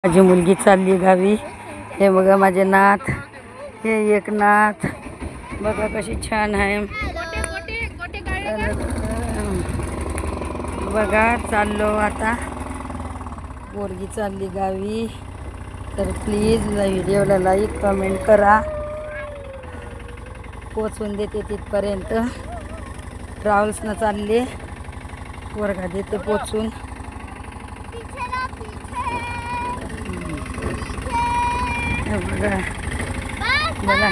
माझी मुलगी चालली गावी. हे बघा माझे नाथ, हे एक नाथ बघा कशी छान आहे. बघा चाललो आता, मुलगी चालली गावी. तर प्लीज व्हिडिओला लाईक कमेंट करा. पोचवून देते तिथपर्यंत. ट्रॅव्हल्सनं चालले, वर्गा देते पोचून. बघा बघा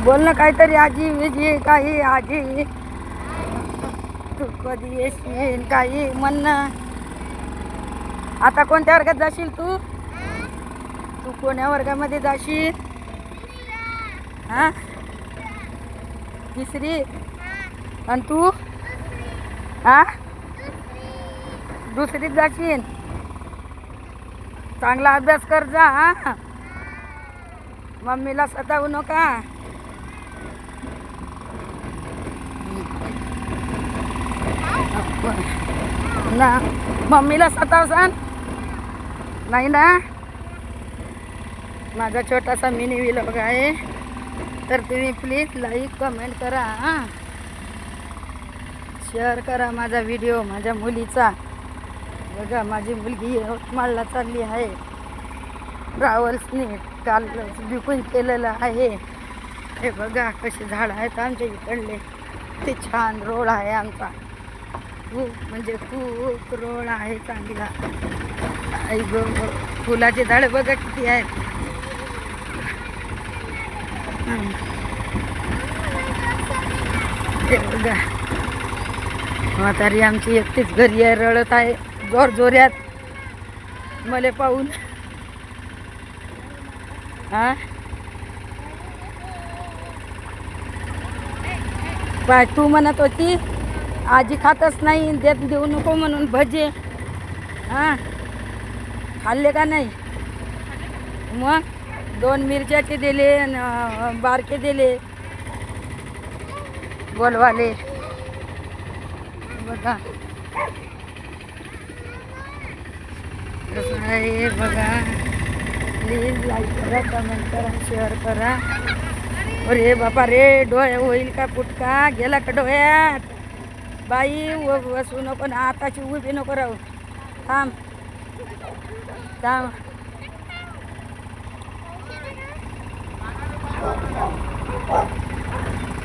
बोल ना काहीतरी. आजी विजी काही, आजी तू कधी येशील काही म्हण ना. आता कोणत्या वर्गात जाशील तू? तू कोण्या वर्गामध्ये जाशील? हा, तिसरी. आणि तू? हा, दुसरीत जाशील. चांगला अभ्यास कर जा. हा, मम्मीला सतावू नका. ना मम्मीला सतावसान नाही ना. माझा छोटासा मिनी व्लॉग आहे, तर तुम्ही प्लीज लाईक कमेंट करा. शेअर करा माझा व्हिडिओ माझ्या मुलीचा. बघा माझी मुलगी यवतमाळला चालली आहे. ट्रॅव्हल्सने काल बुकिंग केलेलं आहे. हे बघा कसे झाड आहेत आमच्या इकडले. ते छान रोड आहे आमचा. खूप म्हणजे खूप रोड आहे चांगला. आई गो, फुलाचे झाड बघा किती आहेत. हे बघा म्हातारी आमची एकटीच घरी आहे, रडत आहे जोर जोऱ्यात मले पाहून. हा, पाय तू म्हणत होती आजी खातच नाही, देऊ नको म्हणून भजे. हां, खाल्ले का नाही? मग 2 मिरच्याचे दिले आणि बारके दिले गोलवाले. बघा कसं आहे बघा. प्लीज लाईक करा, कमेंट करा, शेअर करा. अरे बापा रे, डोळे होईल का फुटका? गेला का डोळ्यात? बाई बसू नको ना, आताची उभी नको राहू. थांब थांब.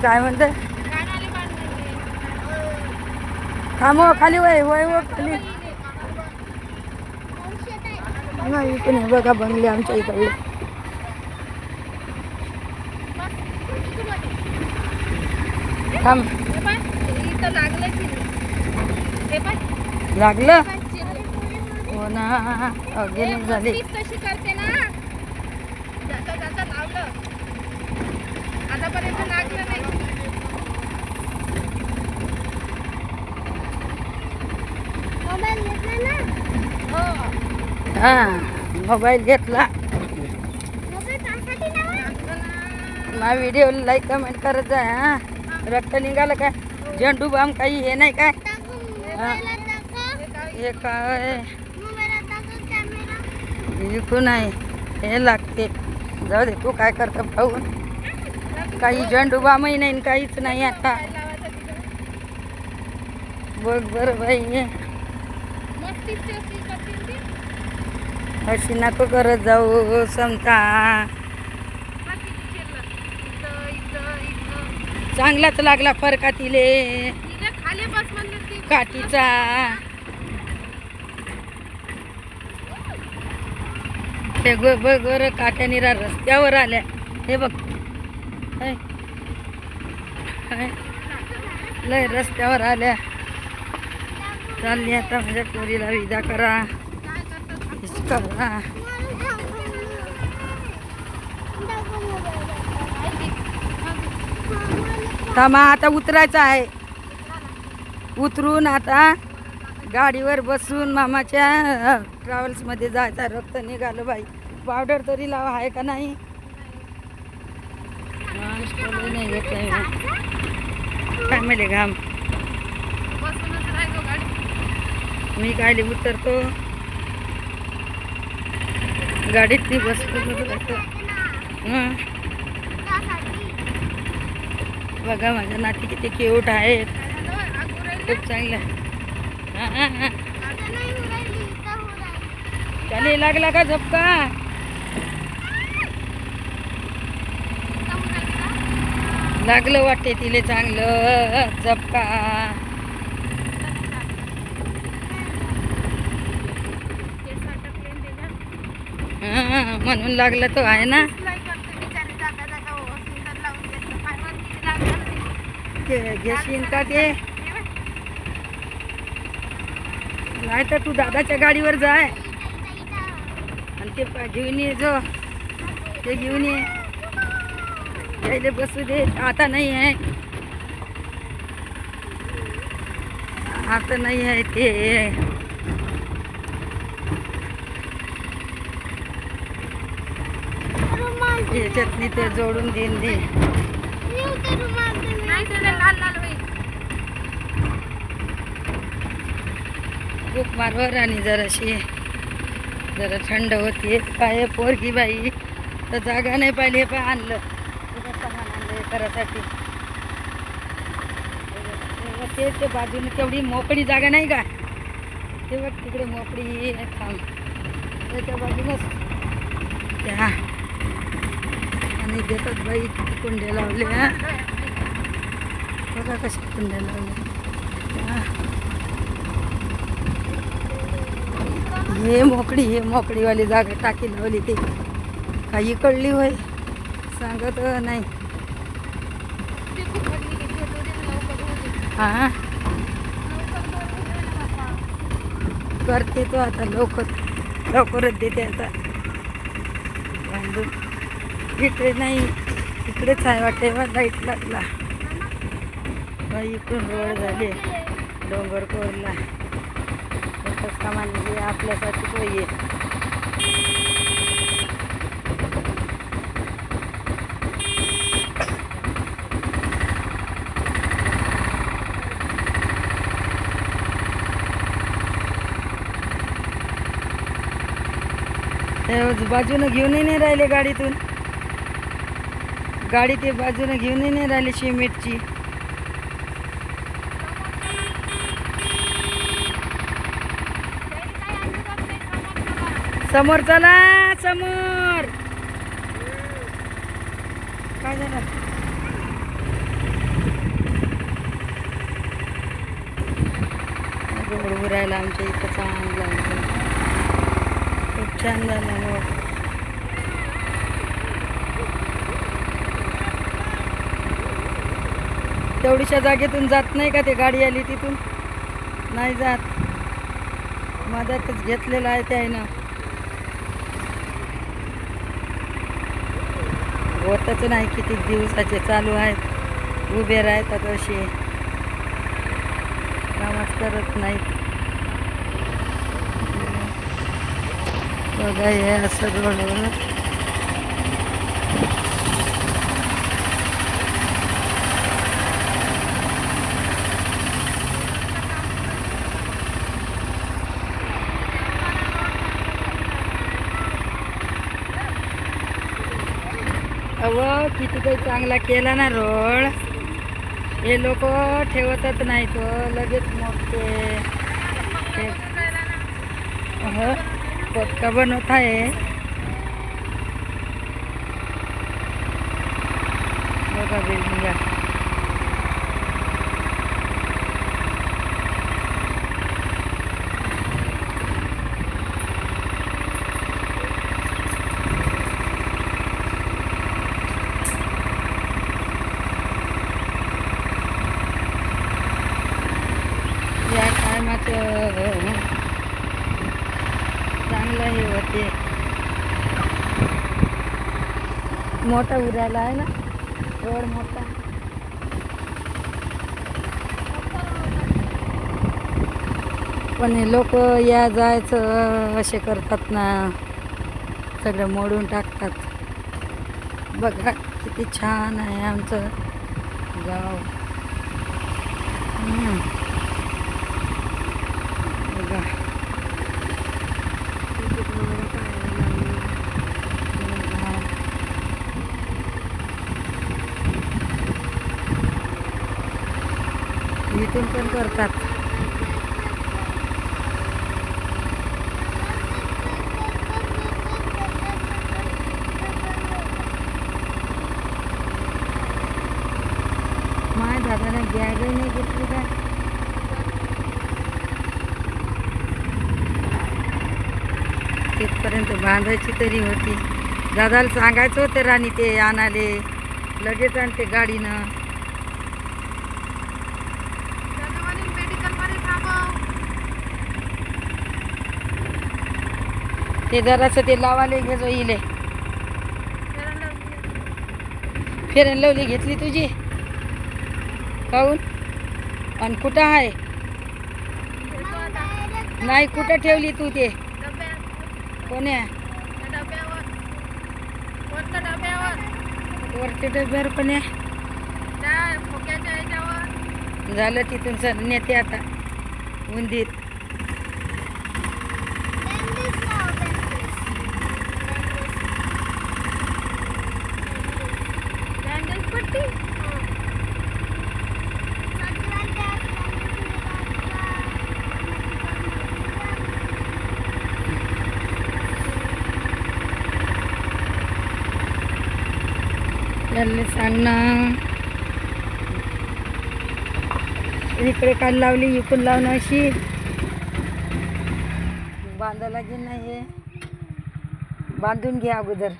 काय म्हणतं? थांब हो, खाली वय वय हो खाली. नाही इकडे बघा बंगले आमच्या इकडले. थांब. लागलं हो ना, अगेन झाली. हा, मोबाईल घेतला. माझा व्हिडिओ लाईक कमेंट करत जाय. हा, रक्त निघालं काय? झेंडू बाम काही हे नाही काय? हे काय इकून आहे हे लागते. जाऊ दे, तू काय करतं पाहून. काही झेंडू बामही नाही, काहीच नाही आता. बघ बरं बाई, अशी नको करत जाऊ समता. चांगलाच लागला फरकातीले काठीचा. हे बघ बरं, काठ्या निरा रस्त्यावर आल्या. हे बघ लय रस्त्यावर आल्या. चालली आता माझ्या पोरीला विदा करा. थांबा, आता उतरायचं आहे. उतरून आता गाडीवर बसून मामाच्या ट्रॅव्हल्समध्ये जायचा. रक्त निघालं बाई. पावडर तरी लावा आहे का नाही? नाही घेत काय मिळे घाम. मी गाडी उतरतो, गाडीत मी बसतो. बघा माझ्या नाती किती क्यूट आहेत, खूप चांगलं. त्याला लागला का झपका? लागलं वाटते तिले चांगलं झपका. म्हणून लागलं तो आहे ना. घेशील का ते? नाही तर तू दादाच्या गाडीवर जाय आणि ते घेऊन ये. जो ते घेऊन ये, पहिले बसू दे. आता नाही आहे, आता नाही आहे ते. याच्यातनी ते जोडून देईन दे. खूप मारवर आणि जरा थंड होती. काय पोरगी बाई तर जागा नाही पाहिली. पण आणलं सामान, आणलं करासाठी. ते बाजूने तेवढी मोकळी जागा नाही का? ते बघ तिकडे मोकळी थांब, त्याच्या बाजूनच त्या आणि देतात बाई. किती कुंड्या लावल्या बघा, कशा कुंड्या लावल्या. हे मोकळीवाली जागा टाकी लावली. ते काही कळली होय, सांगत नाही. हां करते तो आता, लवकरच देते आता बांधून. इकडे नाही, इकडेच आहे वाटते. लाईट लागला बाई. इकडून रोड झाले डोंगर कोरला. सामान म्हणजे आपल्यासाठी तो ये. बाजूनं घेऊनही नाही राहिले गाडीतून. गाडी ते बाजूनं घेऊनही नाही राहिली सिमेंटची. समोर चला, समोर. काय झालं? गोड उरायला आमच्या इथं चांगलं, खूप छान झालं रोड. तेवढीशा जागेतून जात नाही का? ते गाडी आली तिथून नाही जात. मधातच घेतलेलं आहे ते आहे ना. होतच नाही. किती दिवसाचे चालू आहेत, उभे राहतात असे, कामच करत नाहीत. बघा हे असं रोडवर किती काही चांगला केला ना रोड. हे लोक ठेवतच नाही तो, लगेच मोठे पत्का बनवत आहे. बघा बिल्डिंग. या टायमाचं चांगलं हे होते. मोठा उरायला आहे ना रोड, मोठा. पण हे लोक या जायचं असे करतात ना, सगळं मोडून टाकतात. बघा किती छान आहे आमचं गाव. बघा इथून पण करतात. माय दादाने बॅगही नाही घेतली का? तिथपर्यंत बांधायची तरी होती. दादाला सांगायचं होतं राणी ते आणाले, लगेच आणते गाडीनं. ते जरासं ते लावाले घ्यायचो इले. फेरन लवली घेतली तुझी काहून? आणि कुठं आहे? नाही कुठं ठेवली तू ते? कोण्या वरच्या डब्यावर कोण्या? झालं तिथून सर नेते आता उंदीर. त्याला सांग ना, इकडे काल लावली इकडून लावणं अशी बांधायला लागेल ना. हे बांधून घ्या अगोदर.